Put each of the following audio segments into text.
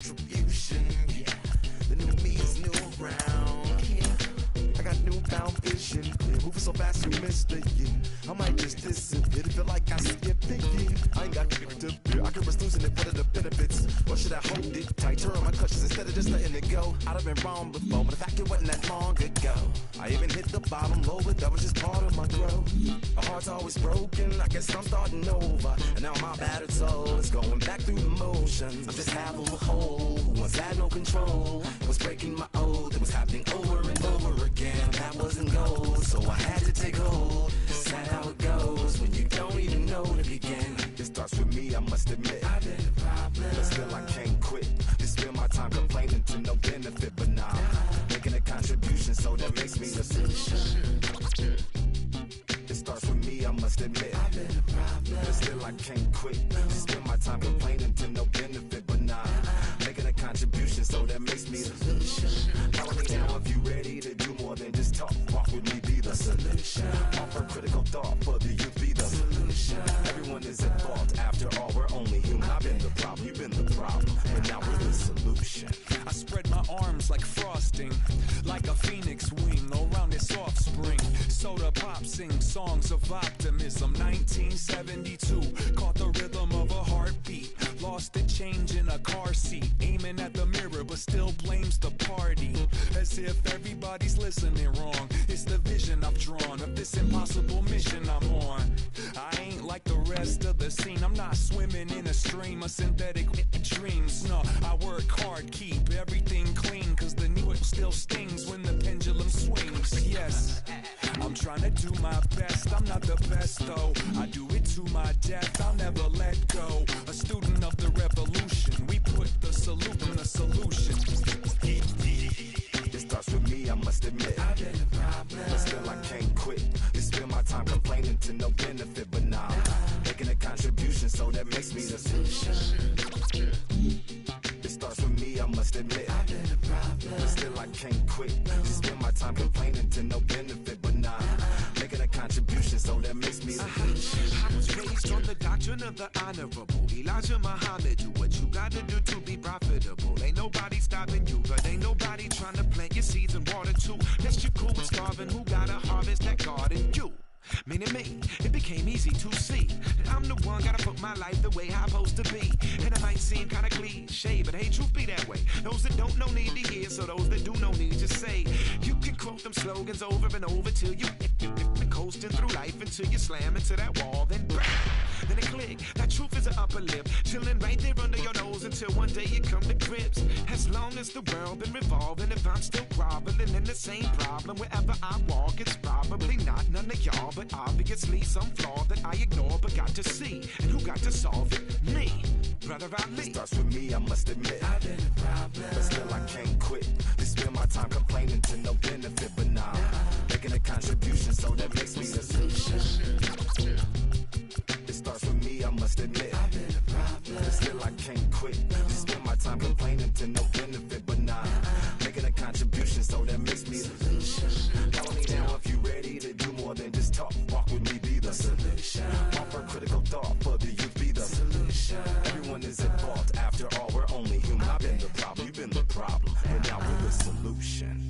Contribution, yeah. The new me is new around, yeah. I got newfound vision, yeah. Moving so fast you missed it, yeah. I might just disappear, feel like I skipped it, yeah. I ain't got to fear, I can risk losing it, what are the benefits? Or should I hold it tight, turn on my clutches instead of just letting it go? I'd have been wrong before, but the fact it wasn't that long ago. I even hit the bottom low, but that was just part of my growth. My heart's always broken, I guess I'm starting over. And now my battered soul is going back through the motions. I'm just half of a whole who once had no control. I was breaking my oath, it was happening over and over again. That wasn't gold, so I had to take hold. Sad how it goes when you don't even know to begin. It starts with me, I must admit. I've been a problem, but still I can't quit. Just spend my time complaining to no benefit, but nah, making a contribution, so that makes me the solution. It starts with me, I must admit. I've been a problem, but still I can't quit. Just spend my time complaining to no benefit, but nah, making a contribution, so that makes me the solution. Follow me now if you ready to do more than just talk. Walk with me, be the solution. Offer critical thought for the youth, be the solution. Everyone is at fault, after all, we're only human. I've been the problem, you've been the problem, but now we're the solution. I spread my arms like frosting, like a phoenix wing around its offspring. Soda pop sing songs of optimism. 1972, caught the rhythm of a heartbeat. Lost the change in a car seat, aiming at the mirror but still blames the party. As if everybody's listening wrong. It's the vision I've drawn of this impossible mission I'm on. I ain't like the rest of the scene. I'm not swimming in a stream of synthetic dreams. No, I work hard, keep everything clean, cause the new still stings when the pendulum swings. Yes, I'm trying to do my best. I'm not the best though, I do it to my death. I'll never let go. A student of the revolution, we put the salute in the solution. It starts with me, I must admit. I've been a problem, but still I can't quit. Just spend my time complaining to no benefit, but nah, making a contribution, so that makes me the solution. It starts with me, I must admit. I've been a problem, but still I can't quit. Just spend my time complaining to no benefit, but nah, making a contribution, so that makes me the solution. I was raised on the doctrine of the honorable Elijah Muhammad. Do what you gotta do to be profitable. Ain't nobody stopping you, but ain't nobody trying to plant your seeds and water too. Unless you're cool with starving, who gotta harvest that garden? You. Meaning me, it became easy to see that I'm the one gotta put my life the way I'm supposed to be. And it might seem kinda cliche, but hey, truth be that way. Those that don't know need to hear, so those that do know need to say. You can quote them slogans over and over till you coasting through life until you slam into that wall, then bang, then it click. That truth is an upper lip, chilling right there under your nose until one day you come to grips. As long as the world been revolving, if I'm still groveling in the same problem wherever I walk, it's probably not none of y'all, but obviously some flaw that I ignore but got to see. And who got to solve it? Me, Brother Ali. It starts with me, I must admit. I've been a problem, but still I can't quit. Just spend my time complaining to no benefit, but nah, making a contribution, so that makes me the solution. It starts with me, I must admit. I've been a problem, but still I can't quit. Just spend my time complaining to no benefit, but nah, making a contribution, so that makes me the solution. Follow me now if you ready to do more than just talk. Walk with me, be the solution. Offer critical thought for the youth, be the solution. Everyone is at fault, after all, we're only human. I've been the problem, you've been the problem, but now we're the solution.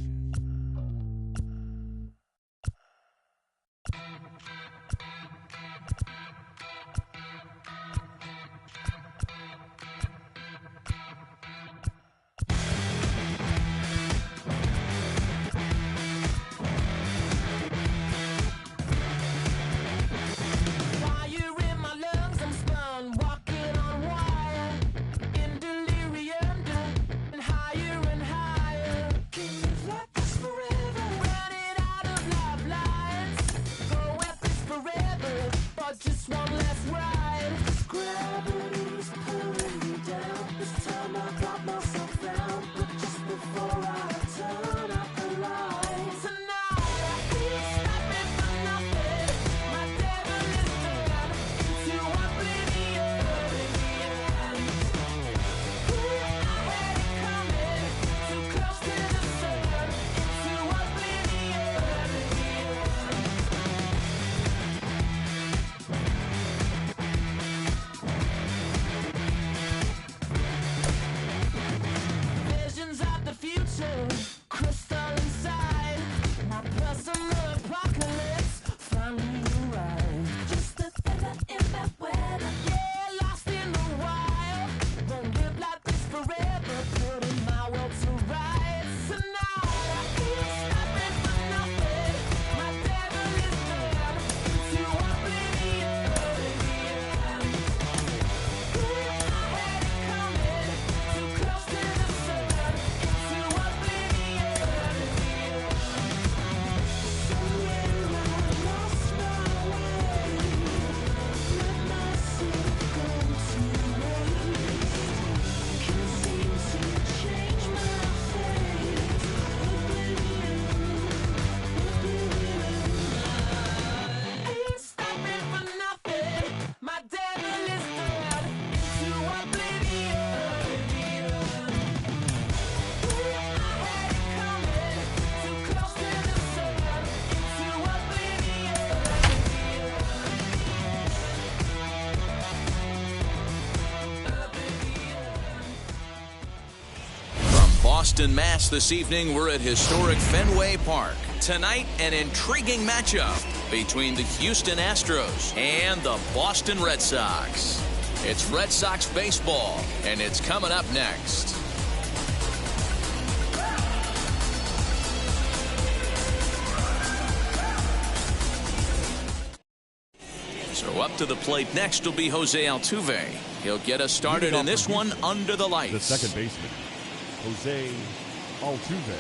Boston, Mass. This evening, we're at historic Fenway Park. Tonight, an intriguing matchup between the Houston Astros and the Boston Red Sox. It's Red Sox baseball, and it's coming up next. So up to the plate next will be Jose Altuve. He'll get us started in this one under the lights. The second baseman, Jose Altuve.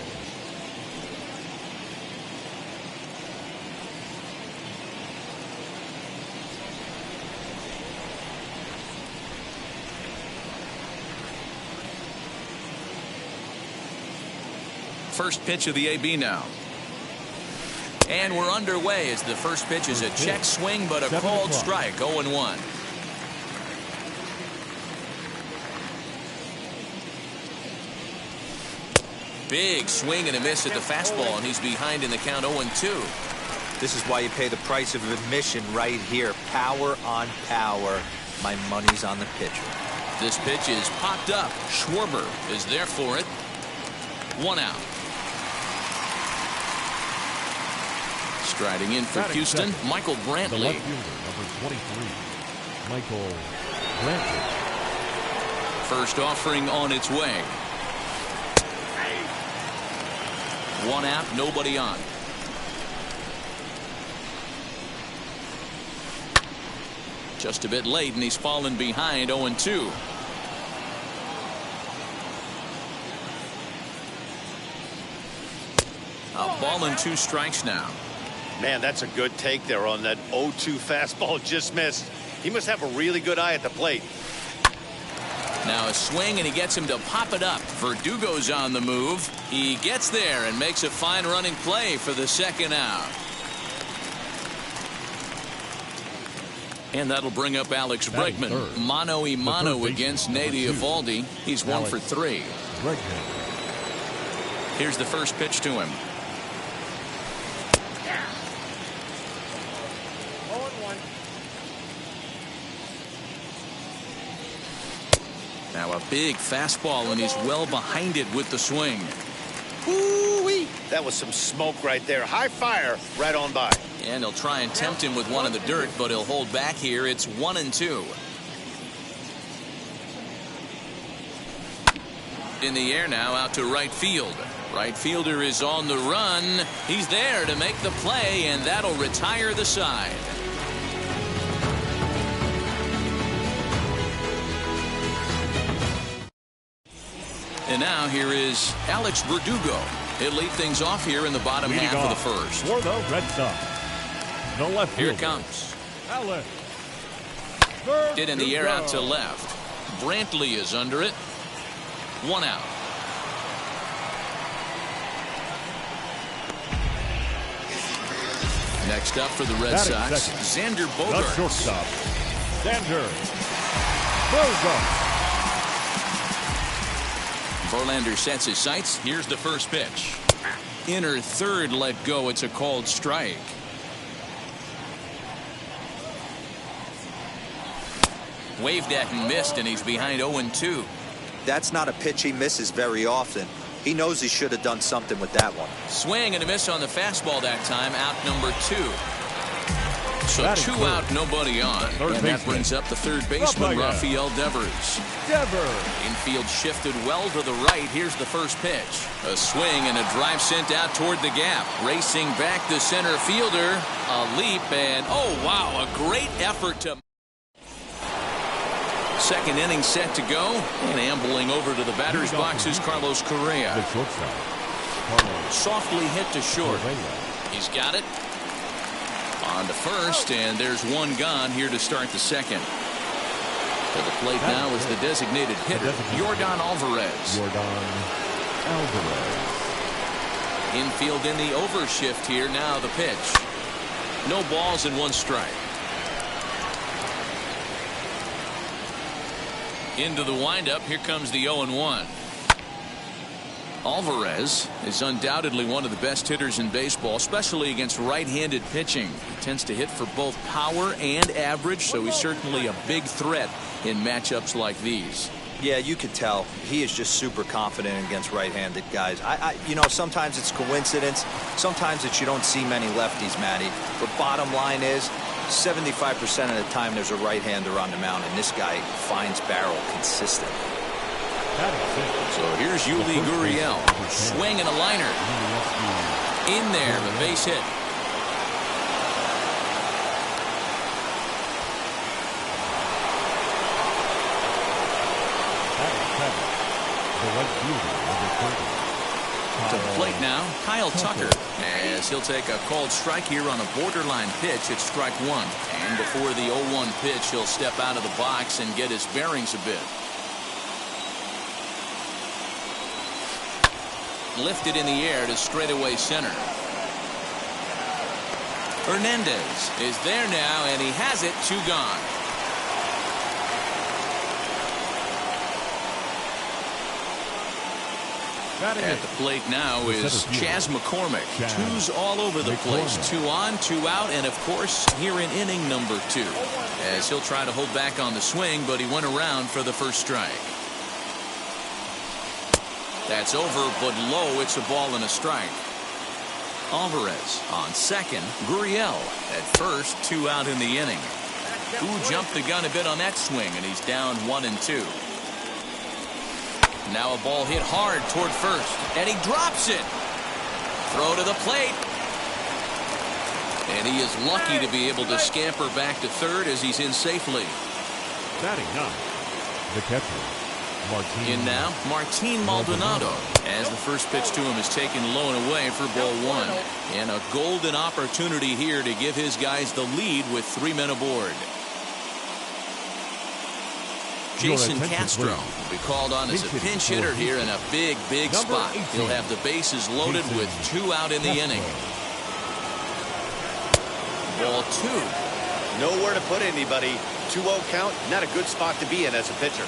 First pitch of the AB now. And we're underway as the first pitch is a check swing, but a called strike, 0-1. Big swing and a miss at the fastball, and he's behind in the count 0-2. This is why you pay the price of admission right here. Power on power. My money's on the pitcher. This pitch is popped up. Schwarber is there for it. 1 out. Striding in for Houston, Michael Brantley. The left fielder, number 23, Michael Brantley. First offering on its way. 1 out, nobody on. Just a bit late, and he's fallen behind 0-2. A ball and 2 strikes now. Man, that's a good take there on that 0-2 fastball just missed. He must have a really good eye at the plate. Now a swing, and he gets him to pop it up. Verdugo's on the move. He gets there and makes a fine running play for the second out. And that'll bring up Alex Bregman. Mano a mano against Nate Eovaldi. He's 1 for 3. Here's the first pitch to him. Now a big fastball, and he's well behind it with the swing. Ooh-wee. That was some smoke right there. High fire right on by. And he'll try and tempt him with one in the dirt, but he'll hold back here. It's 1-2. In the air now, out to right field. Right fielder is on the run. He's there to make the play, and that'll retire the side. And now here is Alex Verdugo. He'll lead things off here in the bottom half of the first. For the Red Sox, the left Here fielder, it comes. Alex Hit in the air out to left. Brantley is under it. 1 out. Next up for the Red Sox, Xander Bogaerts. The shortstop, Xander Bogaerts. Verlander sets his sights. Here's the first pitch. Inner third let go. It's a called strike. Waved at and missed, and he's behind 0-2. That's not a pitch he misses very often. He knows he should have done something with that one. Swing and a miss on the fastball that time. Out number 2. So 2 out, nobody on. And that brings up the third baseman, Rafael Devers. Infield shifted well to the right. Here's the first pitch. A swing and a drive sent out toward the gap. Racing back the center fielder. A leap, and oh wow, a great effort to... Second inning set to go, and ambling over to the batter's box is Carlos Correa. The shortstop, Softly hit to short. He's got it. On to first, and there's 1 gone here to start the second. To the plate now is the designated hitter, Yordan Alvarez. Infield in the overshift here. Now the pitch. No balls and 1 strike. Into the windup. Here comes the 0-1. Alvarez is undoubtedly one of the best hitters in baseball, especially against right-handed pitching. He tends to hit for both power and average, so he's certainly a big threat in matchups like these. Yeah, you could tell. He is just super confident against right-handed guys. You know, sometimes it's coincidence. Sometimes it's you don't see many lefties, Matty. But bottom line is, 75% of the time there's a right-hander on the mound, and this guy finds barrel consistently. So here's Yuli Gurriel. Swing and a liner. In there, the base hit. To the plate now, Kyle Tucker, as he'll take a called strike here on a borderline pitch at strike one. And before the 0-1 pitch, he'll step out of the box and get his bearings a bit. Lifted in the air to straightaway center. Hernandez is there now, and he has it. 2 gone. At the plate now is Chas McCormick. 2s all over the place. 2 on, 2 out, and of course here in inning number 2. As he'll try to hold back on the swing, but he went around for the first strike. That's over, but low. It's a ball and a strike. Alvarez on second. Gurriel at first. 2 out in the inning. Who jumped the gun a bit on that swing, and he's down 1 and 2. Now a ball hit hard toward first, and he drops it. Throw to the plate. And he is lucky to be able to scamper back to third as he's in safely. Batting up, the catcher, Martin. In now, Martin Maldonado, as the first pitch to him is taken low and away for ball 1. And a golden opportunity here to give his guys the lead with 3 men aboard. Jason Castro will be called on as a pinch hitter here in a big spot. He'll have the bases loaded with 2 out in the inning. Ball 2. Nowhere to put anybody. 2-0 count. Not a good spot to be in as a pitcher.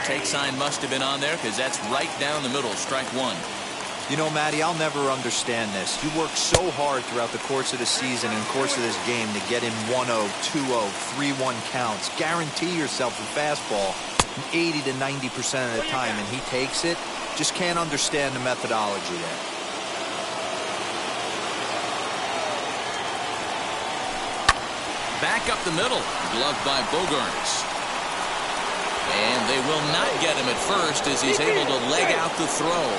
Take sign must have been on there because that's right down the middle. Strike 1. You know, Matty, I'll never understand this. You work so hard throughout the course of the season and course of this game to get in 1-0, 2-0, 3-1 counts. Guarantee yourself a fastball 80 to 90% of the time, and he takes it. Just can't understand the methodology there. Back up the middle. Gloved by Bogaerts. And they will not get him at first as he's able to leg out the throw.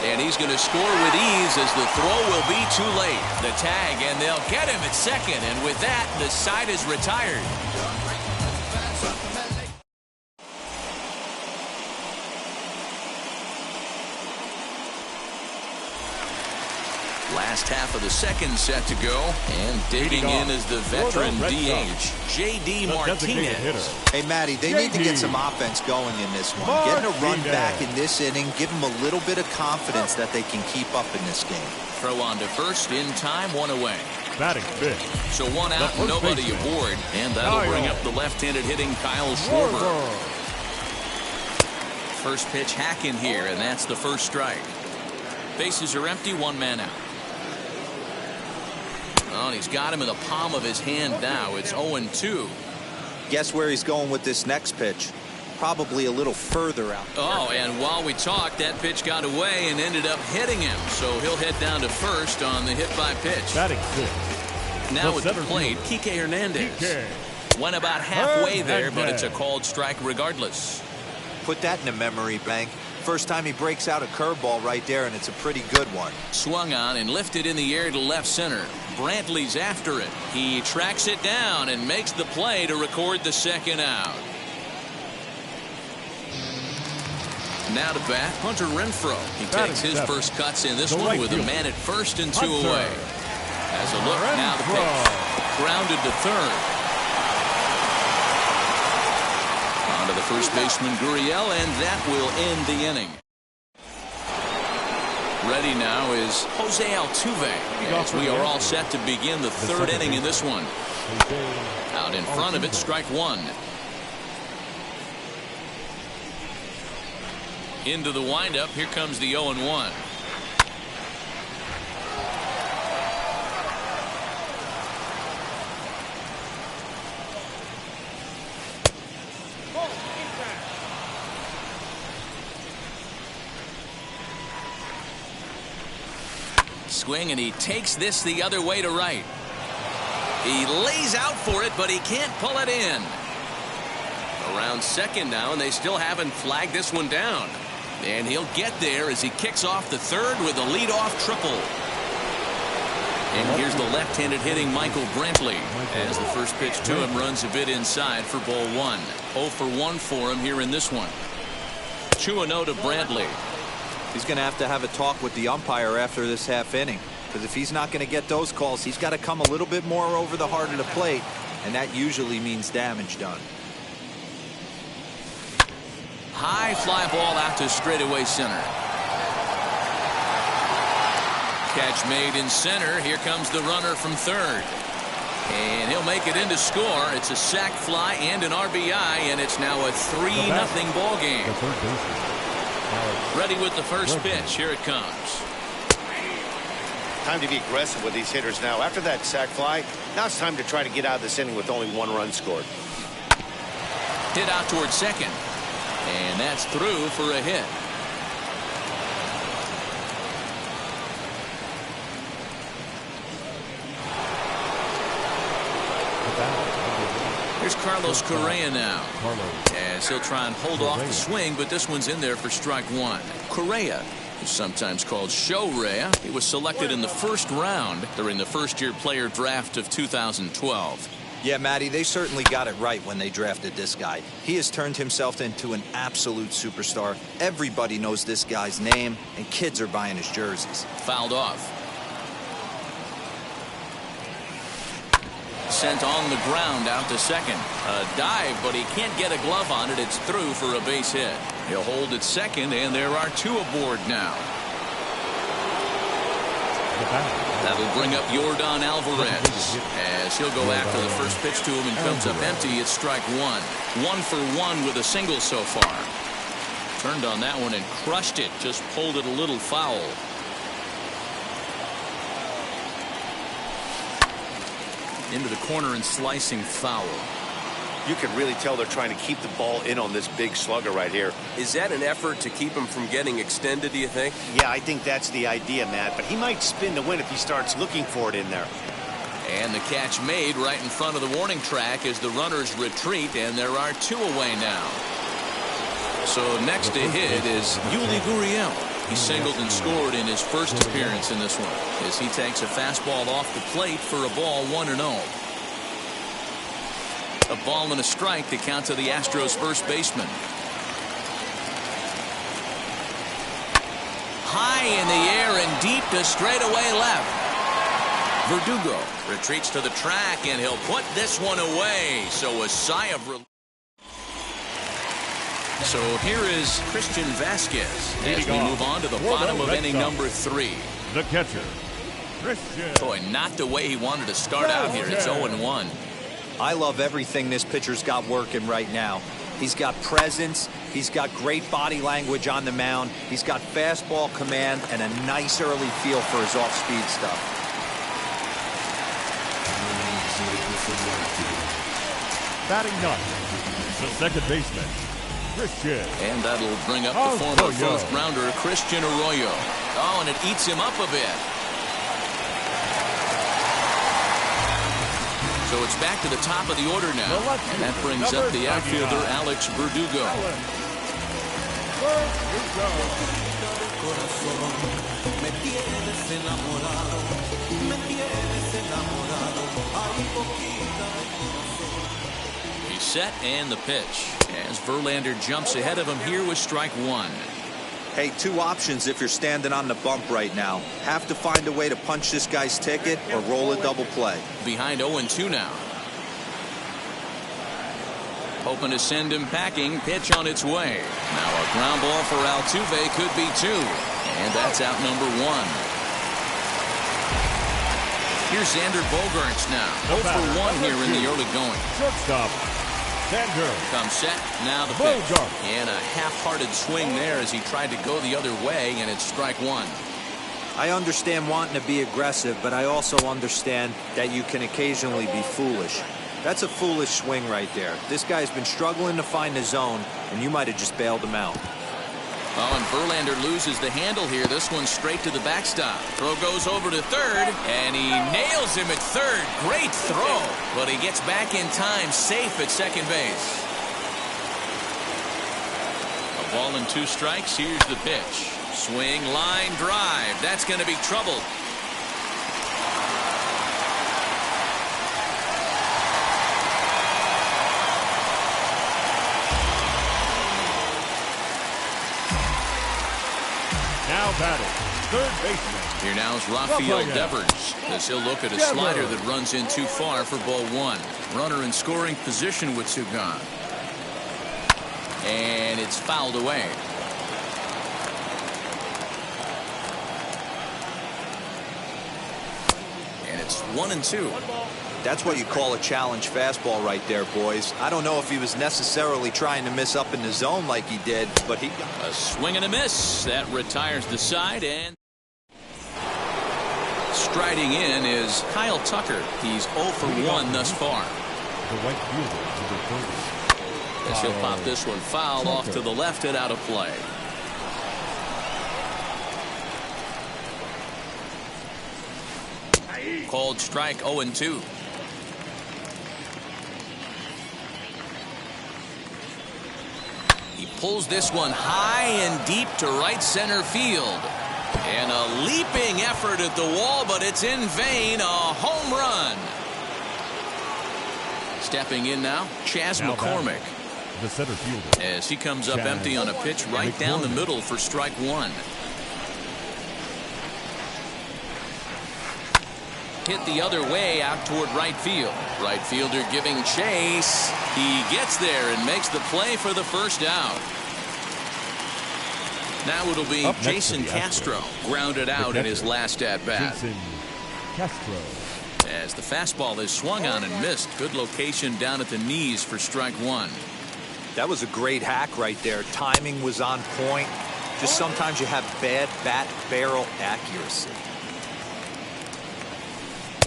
And he's going to score with ease as the throw will be too late. The tag, and they'll get him at second. And with that, the side is retired. Last half of the second set to go, and digging in is the veteran DH, J.D. Martinez. Hey, Matty, they need to get some offense going in this one. Getting a run back in this inning, give them a little bit of confidence that they can keep up in this game. Throw on to first in time, 1 away. Batting fifth. So 1 out, nobody aboard, and that'll bring up the left-handed hitting Kyle Schwarber. First pitch hack in here, and that's the first strike. Bases are empty, 1 man out. Oh, and he's got him in the palm of his hand now. It's 0-2. Guess where he's going with this next pitch? Probably a little further out. Oh, and while we talked, that pitch got away and ended up hitting him. So he'll head down to first on the hit by pitch. Batting fifth. Now at the plate, Kike Hernandez. Went about halfway there, but it's a called strike regardless. Put that in the memory bank. First time he breaks out a curveball right there, and it's a pretty good one. Swung on and lifted in the air to left center. Brantley's after it. He tracks it down and makes the play to record the second out. Now to bat, Hunter Renfroe. He takes his first cuts in this one with a man at first and 2 away. As a look, now the pitch. Grounded to third. On to the first baseman, Gurriel, and that will end the inning. Ready now is Jose Altuve, as we are all set to begin the third inning in this one. Out in front of it, strike 1. Into the windup, here comes the 0-1. Swing, and he takes this the other way to right. He lays out for it, but he can't pull it in. Around second now, and they still haven't flagged this one down. And he'll get there as he kicks off the third with a leadoff triple. And here's the left-handed hitting Michael Brantley as the first pitch to him runs a bit inside for ball one. 0 for 1 for him here in this one. 2-0 to Brantley. He's going to have a talk with the umpire after this half inning, because if he's not going to get those calls, he's got to come a little bit more over the heart of the plate, and that usually means damage done. High fly ball out to straightaway center. Catch made in center. Here comes the runner from third. And he'll make it in to score. It's a sac fly and an RBI, and it's now a 3-0 ball game. Ready with the first pitch. Here it comes. Time to be aggressive with these hitters now. After that sac fly, now it's time to try to get out of this inning with only 1 run scored. Hit out towards second. And that's through for a hit. Here's Carlos Correa now. As he'll try and hold off the swing, but this one's in there for strike one. Correa, who's sometimes called Show-Rea, he was selected in the first round during the first-year player draft of 2012. Yeah, Matty, they certainly got it right when they drafted this guy. He has turned himself into an absolute superstar. Everybody knows this guy's name, and kids are buying his jerseys. Fouled off. Sent on the ground out to second. A dive, but he can't get a glove on it. It's through for a base hit. He'll hold at second, and there are 2 aboard now. That'll bring up Yordan Alvarez as he'll go after the first pitch to him and comes up empty. It's strike one. 1 for 1 with a single so far. Turned on that one and crushed it. Just pulled it a little foul. Into the corner and slicing foul. You can really tell they're trying to keep the ball in on this big slugger right here. Is that an effort to keep him from getting extended, do you think? Yeah, I think that's the idea, Matt. But he might spin to win if he starts looking for it in there. And the catch made right in front of the warning track as the runners retreat, and there are 2 away now. So next to hit is Yuli Gurriel. He singled and scored in his first appearance in this one as he takes a fastball off the plate for a ball 1-0. A ball and a strike to count to the Astros first baseman. High in the air and deep to straightaway left. Verdugo retreats to the track, and he'll put this one away. So a sigh of relief. So here is Christian Vasquez as we move on to the bottom of inning number 3. The catcher, Christian. Boy, not the way he wanted to start out here. It's 0-1. I love everything this pitcher's got working right now. He's got presence. He's got great body language on the mound. He's got fastball command and a nice early feel for his off-speed stuff. Batting ninth, the second baseman, Christian. And that'll bring up the former first-rounder, Christian Arroyo. Oh, and it eats him up a bit. So it's back to the top of the order now. And that brings up the outfielder, Alex Verdugo. He's set and the pitch. As Verlander jumps ahead of him here with strike one. Hey, 2 options if you're standing on the bump right now. Have to find a way to punch this guy's ticket or roll a double play. Behind 0-2 now. Hoping to send him packing. Pitch on its way. Now a ground ball for Altuve could be 2. And that's out number 1. Here's Xander Bogaerts now. 0 for 1 here in the early going. Shortstop, Xander. Comes set. Now the pitch. And a half-hearted swing there as he tried to go the other way, and it's strike 1. I understand wanting to be aggressive, but I also understand that you can occasionally be foolish. That's a foolish swing right there. This guy's been struggling to find the zone, and you might have just bailed him out. Oh, and Verlander loses the handle here. This one's straight to the backstop. Throw goes over to third, and he nails him at third. Great throw, but he gets back in time, safe at second base. A ball and 2 strikes. Here's the pitch. Swing, line, drive. That's going to be trouble. Now batting, third baseman. Here now is Rafael Devers, as he'll look at a slider that runs in too far for ball 1. Runner in scoring position with 2 gone. And it's fouled away. And it's 1-2. That's what you call a challenge fastball right there, boys. I don't know if he was necessarily trying to miss up in the zone like he did, but he... A swing and a miss. That retires the side, and striding in is Kyle Tucker. He's 0 for 1 thus far. The right fielder to the first. As he'll pop this one foul off to the left and out of play. Called strike 0-2. He pulls this one high and deep to right center field. And a leaping effort at the wall, but it's in vain. A home run. Stepping in now, Chas McCormick. The center fielder. As he comes up empty on a pitch right down the middle for strike 1. Hit the other way out toward right field. Right fielder giving chase. He gets there and makes the play for the first out. Now it'll be Jason Castro, grounded out in his last at-bat. Jason Castro. As the fastball is swung on and missed. Good location down at the knees for strike 1. That was a great hack right there. Timing was on point. Just sometimes you have bad bat barrel accuracy.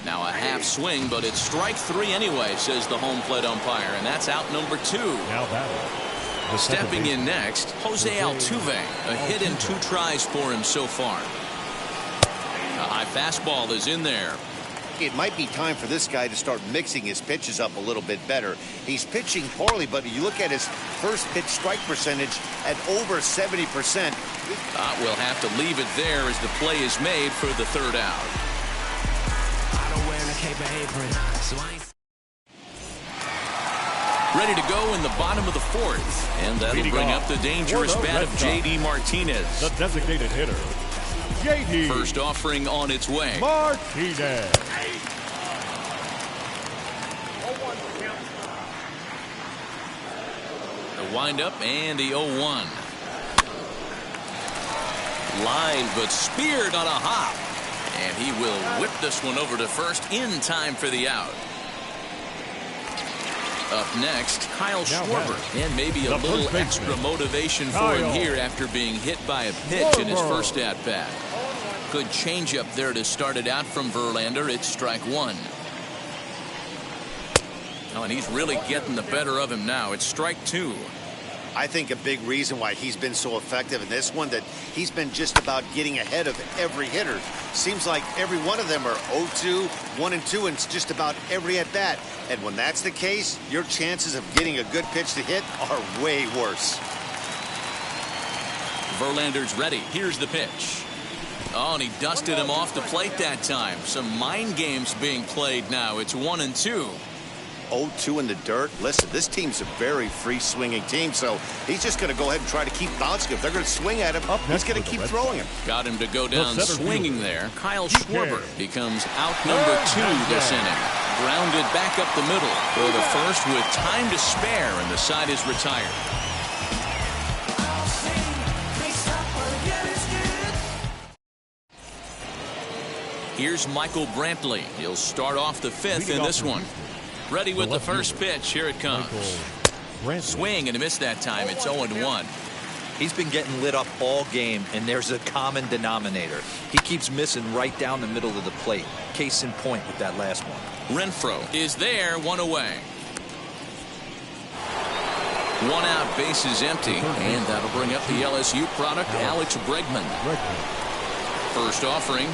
Now a half swing, but it's strike 3 anyway, says the home plate umpire, and that's out number 2. Now batting. Stepping in next, Jose Altuve. A hit in 2 tries for him so far. A high fastball is in there. It might be time for this guy to start mixing his pitches up a little bit better. He's pitching poorly, but you look at his first pitch strike percentage at over 70%. We'll have to leave it there as the play is made for the third out. Ready to go in the bottom of the 4th, and that'll bring up the dangerous bat of J.D. Martinez. The designated hitter, J.D. First offering on its way. Martinez. The windup and the 0-1. Line, but speared on a hop. And he will whip this one over to first in time for the out. Up next, Kyle Schwarber. And maybe a little extra motivation for him here after being hit by a pitch in his first at-bat. Good changeup there to start it out from Verlander. It's strike 1. Oh, and he's really getting the better of him now. It's strike 2. I think a big reason why he's been so effective in this one, that he's been just about getting ahead of every hitter. Seems like every one of them are 0-2, 1-2, and it's just about every at bat. And when that's the case, your chances of getting a good pitch to hit are way worse. Verlander's ready. Here's the pitch. Oh, and he dusted him off the plate that time. Some mind games being played now. It's 1-2. 0-2 in the dirt. Listen, this team's a very free-swinging team, so he's just going to go ahead and try to keep bouncing. If they're going to swing at him, he's going to keep throwing him. Got him to go down swinging there. Kyle Schwarber becomes out number 2 this inning. Grounded back up the middle for the first with time to spare, and the side is retired. Here's Michael Brantley. He'll start off the 5th in this one. Ready with the first pitch. Here it comes. Swing and a miss that time. It's 0-1. He's been getting lit up all game, and there's a common denominator. He keeps missing right down the middle of the plate. Case in point with that last one. Renfroe is there, 1 away. One out, bases empty, and that'll bring up the LSU product, Alex Bregman. First offering.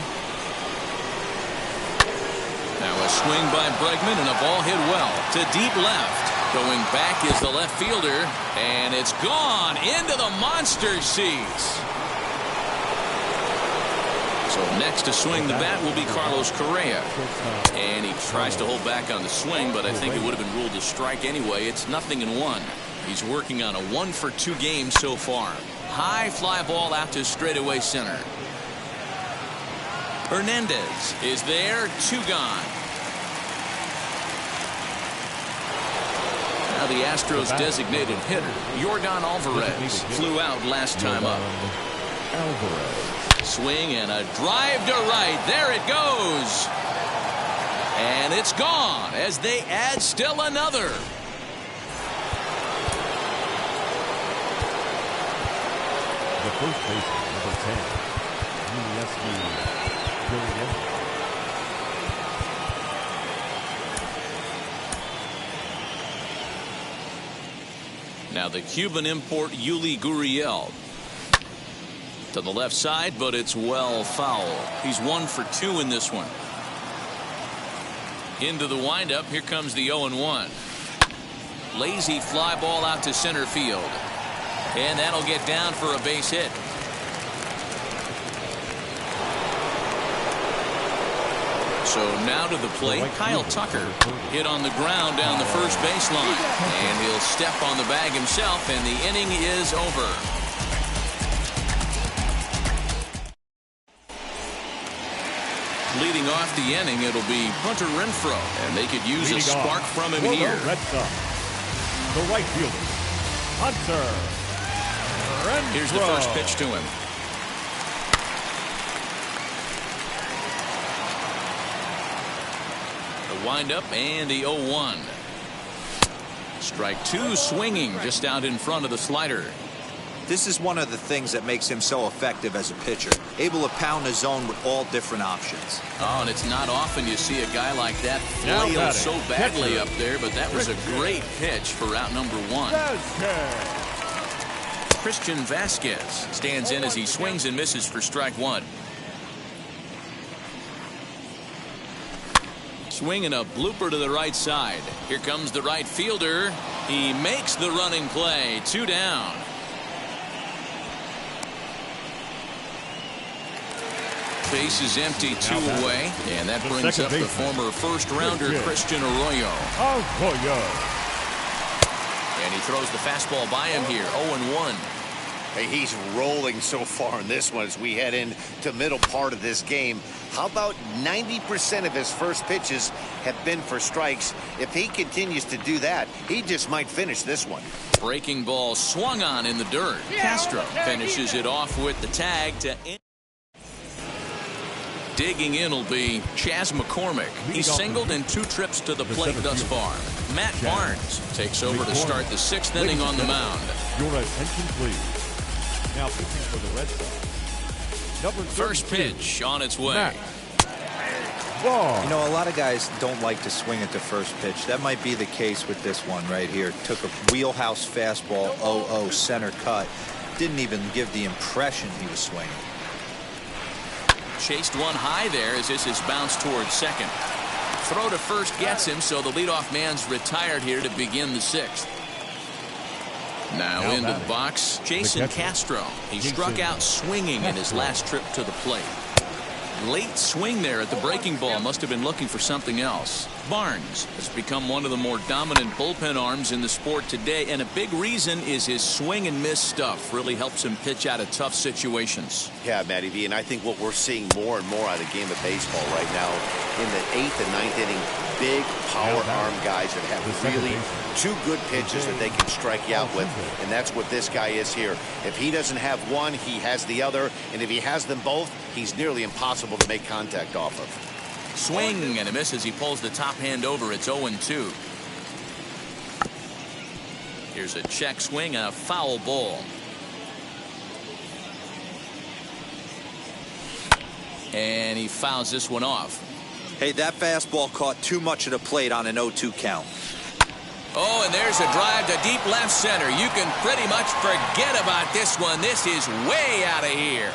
Now a swing by Bregman and a ball hit well to deep left. Going back is the left fielder, and it's gone into the monster seats. So next to swing the bat will be Carlos Correa. And he tries to hold back on the swing, but I think it would have been ruled a strike anyway. It's 0-1. He's working on a 1-for-2 game so far. High fly ball out to straightaway center. Hernandez is there, 2 gone. Now the Astros designated hitter, Yordan Alvarez, flew out last time up. Swing and a drive to right. There it goes. And it's gone as they add still another. The first baseman, number 10, Now the Cuban import Yuli Gurriel. To the left side, but it's well foul. He's 1 for 2 in this one. Into the windup. Here comes the 0-1. Lazy fly ball out to center field. And that'll get down for a base hit. So now to the plate, Kyle Tucker. Hit on the ground down the first baseline. And he'll step on the bag himself, and the inning is over. Leading off the inning, it'll be Hunter Renfroe, and they could use a spark from him here. The right fielder, Hunter Renfroe. Here's the first pitch to him. The windup and the 0-1. Strike 2, swinging just out in front of the slider. This is one of the things that makes him so effective as a pitcher, able to pound the zone with all different options. Oh, and it's not often you see a guy like that flail so badly up there, but that was a great pitch for out number 1. Christian Vasquez stands in as he swings and misses for strike 1. Swing and a blooper to the right side. Here comes the right fielder. He makes the running play. 2 down. Base is empty, 2 away, and that brings up the former first-rounder Christian Arroyo. And he throws the fastball by him here, 0-1. Hey, he's rolling so far in this one as we head into middle part of this game. How about 90% of his first pitches have been for strikes? If he continues to do that, he just might finish this one. Breaking ball swung on in the dirt. Castro finishes it off with the tag to end. Digging in will be Chas McCormick. He's singled in 2 trips to the plate thus far. Matt Barnes takes over to start the 6th inning on the mound. Your attention, please. Now pitching for the Red Sox. First pitch on its way. You know, a lot of guys don't like to swing at the first pitch. That might be the case with this one right here. Took a wheelhouse fastball, 0-0 center cut. Didn't even give the impression he was swinging. Chased one high there as this is bounced towards second. Throw to first gets him, so the leadoff man's retired here to begin the 6th. Now into the box, Jason Castro. He struck out swinging in his last trip to the plate. Late swing there at the breaking ball. Must have been looking for something else. Barnes has become one of the more dominant bullpen arms in the sport today, and a big reason is his swing and miss stuff. Really helps him pitch out of tough situations. Yeah, Matty V, and I think what we're seeing more and more out of the game of baseball right now in the 8th and 9th inning, big power arm guys that have really 2 good pitches that they can strike you out with, and that's what this guy is here. If he doesn't have one, he has the other, and if he has them both, he's nearly impossible to make contact off of. Swing and a miss as he pulls the top hand over. It's 0-2. Here's a check swing and a foul ball. And he fouls this one off. Hey, that fastball caught too much of the plate on an 0-2 count. Oh, and there's a drive to deep left center. You can pretty much forget about this one. This is way out of here.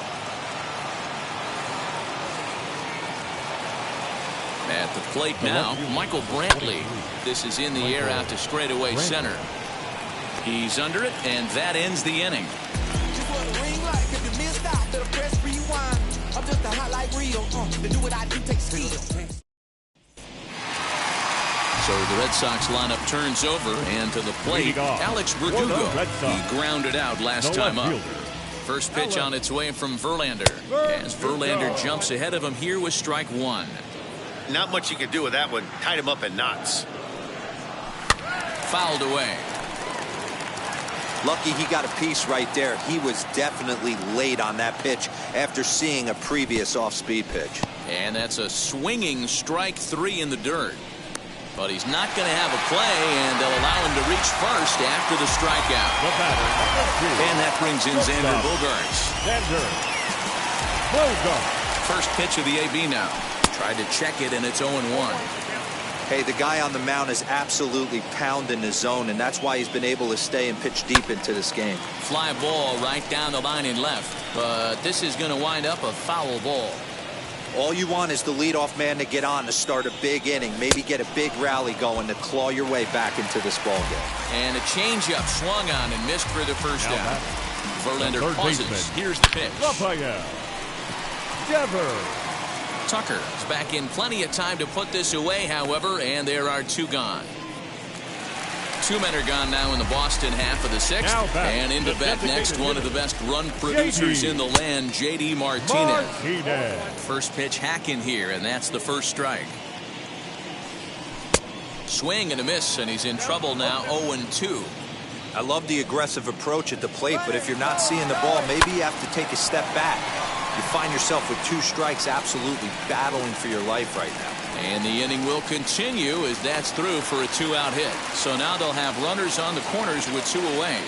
At the plate now, Michael Brantley. This is in the air out to straightaway center. He's under it, and that ends the inning. So the Red Sox lineup turns over, and to the plate, Alex Verdugo. He grounded out last time up. First pitch on its way from Verlander. As Verlander jumps ahead of him here with strike one. Not much you can do with that one. Tied him up in knots. Fouled away. Lucky he got a piece right there. He was definitely late on that pitch after seeing a previous off-speed pitch. And that's a swinging strike three in the dirt. But he's not going to have a play, and they'll allow him to reach first after the strikeout. And that brings in Xander Bogaerts. First pitch of the AB now. Tried to check it, and it's 0-1. Hey, the guy on the mound is absolutely pounding his zone, and that's why he's been able to stay and pitch deep into this game. Fly ball right down the line and left, but this is going to wind up a foul ball. All you want is the leadoff man to get on to start a big inning, maybe get a big rally going to claw your way back into this ball game. And a changeup swung on and missed for the first down. Verlander pauses. Here's the pitch. Tucker is back in plenty of time to put this away, however, and there are two gone. Two men are gone now in the Boston half of the sixth. And into bat next, one of the best run producers in the land, J.D. Martinez. First pitch hacking here, and that's the first strike. Swing and a miss, and he's in trouble now, 0-2. I love the aggressive approach at the plate, but if you're not seeing the ball, maybe you have to take a step back. You find yourself with two strikes absolutely battling for your life right now. And the inning will continue as that's through for a two-out hit. So now they'll have runners on the corners with two away.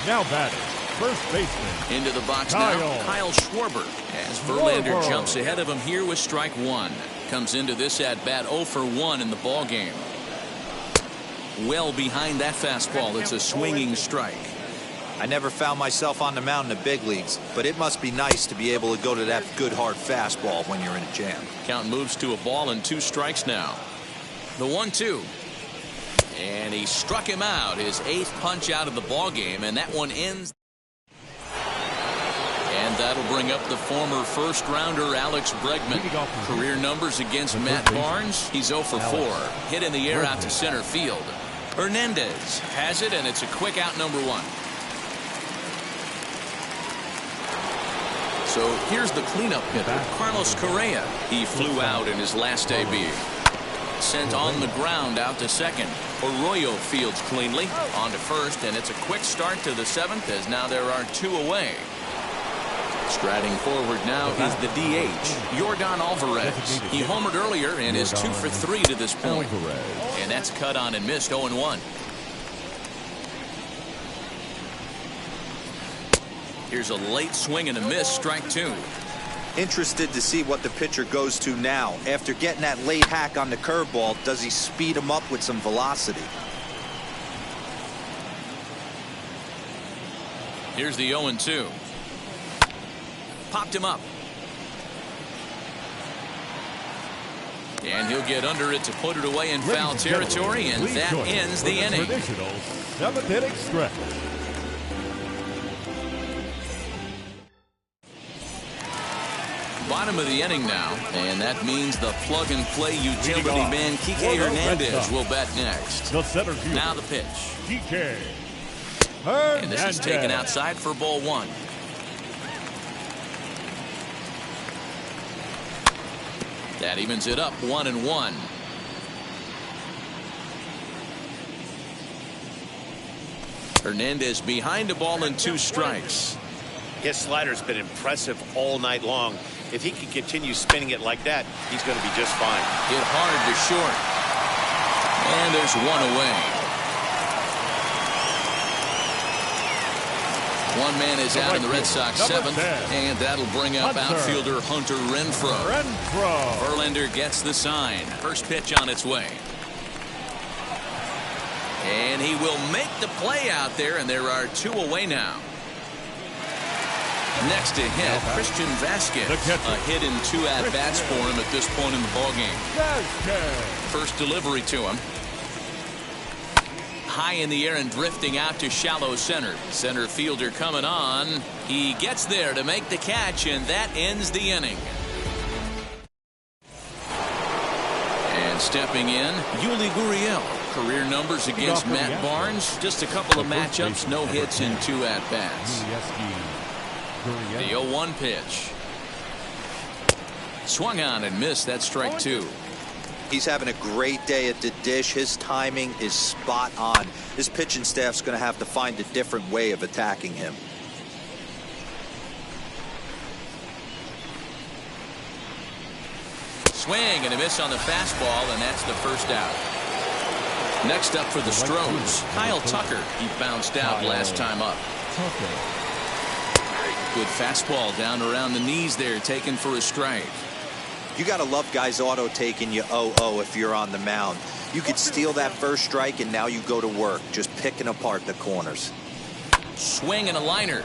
Now batting, first baseman. Into the box now, Kyle Schwarber. As Verlander jumps ahead of him here with strike one. Comes into this at-bat 0-for-1 in the ball game. Well behind that fastball. It's a swinging strike. I never found myself on the mound in the big leagues, but it must be nice to be able to go to that good hard fastball when you're in a jam. Count moves to a ball and two strikes now. The 1-2. And he struck him out, his eighth punch out of the ball game, and that one ends. And that'll bring up the former first rounder Alex Bregman. Career numbers against Matt Barnes. He's 0-for-4. Hit in the air out to center field. Hernandez has it, and it's a quick out, number one. So here's the cleanup hitter, Carlos Correa. He flew out in his last AB. Sent on the ground out to second. Arroyo fields cleanly on to first, and it's a quick start to the seventh as now there are two away. Striding forward now is the DH, Yordan Alvarez. He homered earlier and is 2-for-3 to this point. And that's cut on and missed, 0-1. Here's a late swing and a miss, strike two. Interested to see what the pitcher goes to now. After getting that late hack on the curveball, does he speed him up with some velocity? Here's the 0-2. Popped him up. And he'll get under it to put it away in foul territory, and that ends the inning. Seventh inning stretch. Bottom of the inning now, and that means the plug-and-play utility man Kike Hernandez will bat next. Now the pitch. Kike And this is taken outside for ball one. That evens it up, 1-1. Hernandez behind a ball and two strikes. His slider's been impressive all night long. If he can continue spinning it like that, he's going to be just fine. Hit hard to short. And there's one away. One man is out in the Red Sox seventh, and that'll bring up outfielder Hunter Renfroe. Verlander gets the sign. First pitch on its way. And he will make the play out there, and there are 2 away now. Next to hit, Christian Vasquez. A hit in 2 at-bats for him at this point in the ballgame. First delivery to him. High in the air and drifting out to shallow center. Center fielder coming on. He gets there to make the catch, and that ends the inning. And stepping in, Yuli Gurriel. Career numbers against Matt Barnes. Just a couple of matchups, no hits in 2 at-bats. The 0-1 pitch. Swung on and missed. That's strike 2. He's having a great day at the dish. His timing is spot on. His pitching staff's going to have to find a different way of attacking him. Swing and a miss on the fastball, and that's the first out. Next up for the Stros, Kyle Tucker. He bounced out last time up. Good fastball down around the knees there, taken for a strike. You got to love guys auto taking you 0-0 if you're on the mound. You could steal that first strike, and now you go to work, just picking apart the corners. Swing and a liner.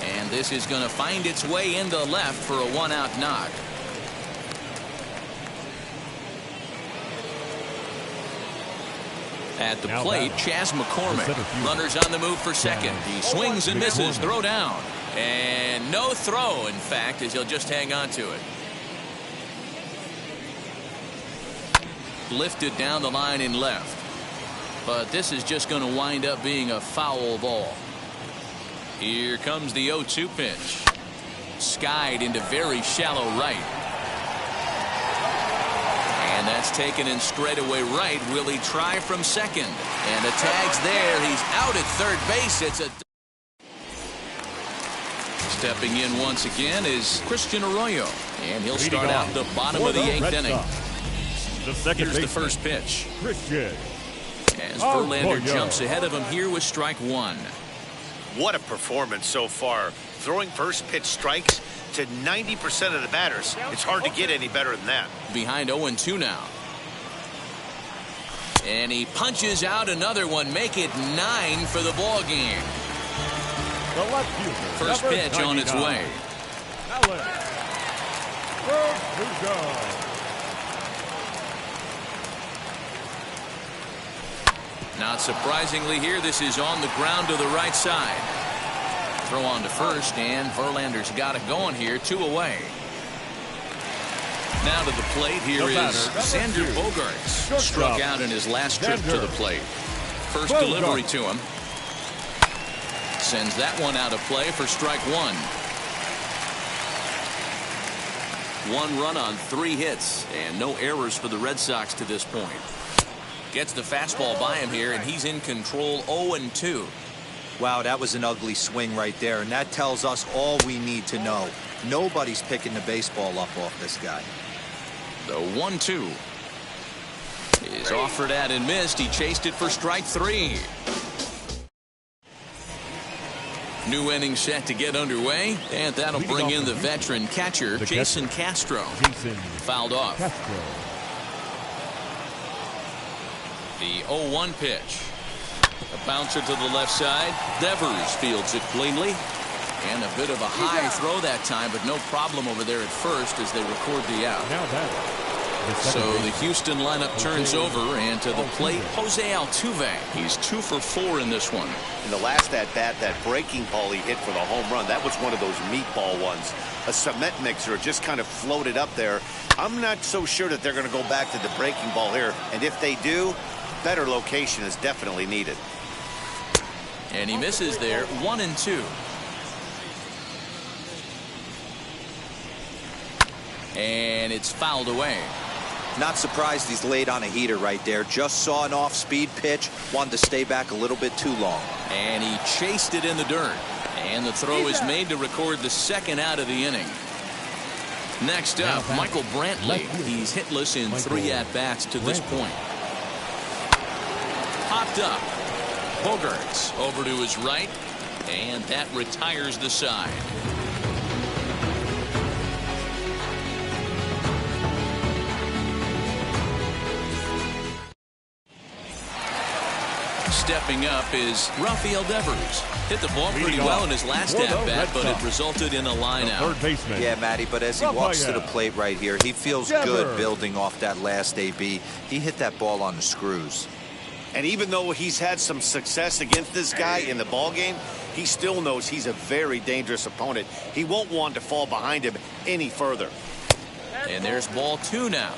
And this is going to find its way into left for a 1-out knock. At the plate, Chas McCormick. Runners on the move for second. He swings and misses. Throw down. And no throw, in fact, as he'll just hang on to it. Lifted down the line in left. But this is just going to wind up being a foul ball. Here comes the 0-2 pitch. Skied into very shallow right. And that's taken in straightaway right. Will he try from second? And the tag's there. He's out at third base. It's a... Stepping in once again is Christian Arroyo. And he'll start out the bottom of the 8th inning. Here's the first pitch. Christian. As Verlander jumps ahead of him here with strike 1. What a performance so far. Throwing first pitch strikes to 90% of the batters. It's hard to get any better than that. Behind 0-2 now. And he punches out another one. Make it 9 for the ball game. First pitch on its way. Not surprisingly here, this is on the ground to the right side. Throw on to first, and Verlander's got it going here. 2 away. Now to the plate, here is Xander Bogaerts. Struck out in his last trip to the plate. First delivery to him. Sends that one out of play for strike 1. 1 run on 3 hits, and no errors for the Red Sox to this point. Gets the fastball by him here, and he's in control. 0-2. Wow, that was an ugly swing right there, and that tells us all we need to know. Nobody's picking the baseball up off this guy. The 1-2 is offered at and missed. He chased it for strike 3. New inning set to get underway, and that'll bring in the veteran catcher, Jason Castro. Fouled off. The 0-1 pitch. A bouncer to the left side. Devers fields it cleanly. And a bit of a high throw that time, but no problem over there at first as they record the out. So the Houston lineup turns over, and to the plate, Jose Altuve. He's 2 for 4 in this one. In the last at-bat, that breaking ball he hit for the home run, that was one of those meatball ones. A cement mixer just kind of floated up there. I'm not so sure that they're going to go back to the breaking ball here. And if they do, better location is definitely needed. And he misses there. 1-2. And it's fouled away. Not surprised he's laid on a heater right there. Just saw an off-speed pitch. Wanted to stay back a little bit too long. And he chased it in the dirt. And the throw is made to record the second out of the inning. Next up, Michael Brantley. He's hitless in 3 at-bats to this point. Popped up. Bogaerts over to his right. And that retires the side. stepping up is Rafael Devers. Hit the ball pretty well in his last at-bat, but it resulted in a line-out. Third baseman. Yeah, Matty, but as he walks to the plate right here, he feels good building off that last AB. He hit that ball on the screws. And even though he's had some success against this guy in the ball game, he still knows he's a very dangerous opponent. He won't want to fall behind him any further. And there's ball 2 now.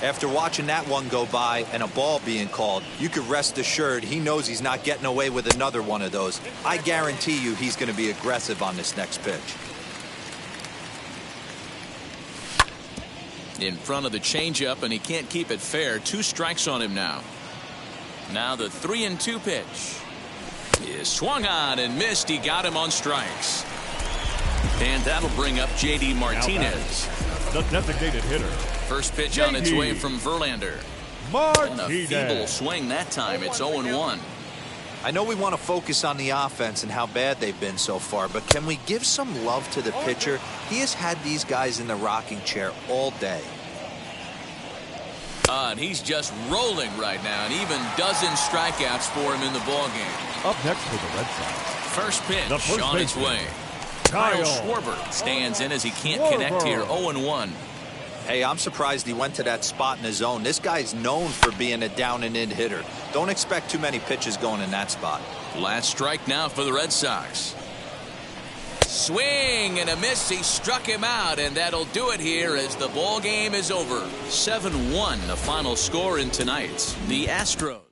After watching that one go by and a ball being called, you could rest assured he knows he's not getting away with another one of those. I guarantee you he's going to be aggressive on this next pitch. In front of the changeup, and he can't keep it fair. 2 strikes on him now. Now the 3-2 pitch is swung on and missed. He got him on strikes. And that'll bring up J.D. Martinez. The designated hitter. First pitch on its way from Verlander. And a feeble swing that time. It's 0-1. I know we want to focus on the offense and how bad they've been so far, but can we give some love to the pitcher? He has had these guys in the rocking chair all day. And he's just rolling right now, and even dozen strikeouts for him in the ballgame. Up next for the Red Sox. First pitch on its way. Kyle Schwarber stands in as he can't connect here. 0-1. Hey, I'm surprised he went to that spot in his zone. This guy's known for being a down-and-in hitter. Don't expect too many pitches going in that spot. Last strike now for the Red Sox. Swing and a miss. He struck him out, and that'll do it here as the ball game is over. 7-1, the final score in tonight's. The Astros.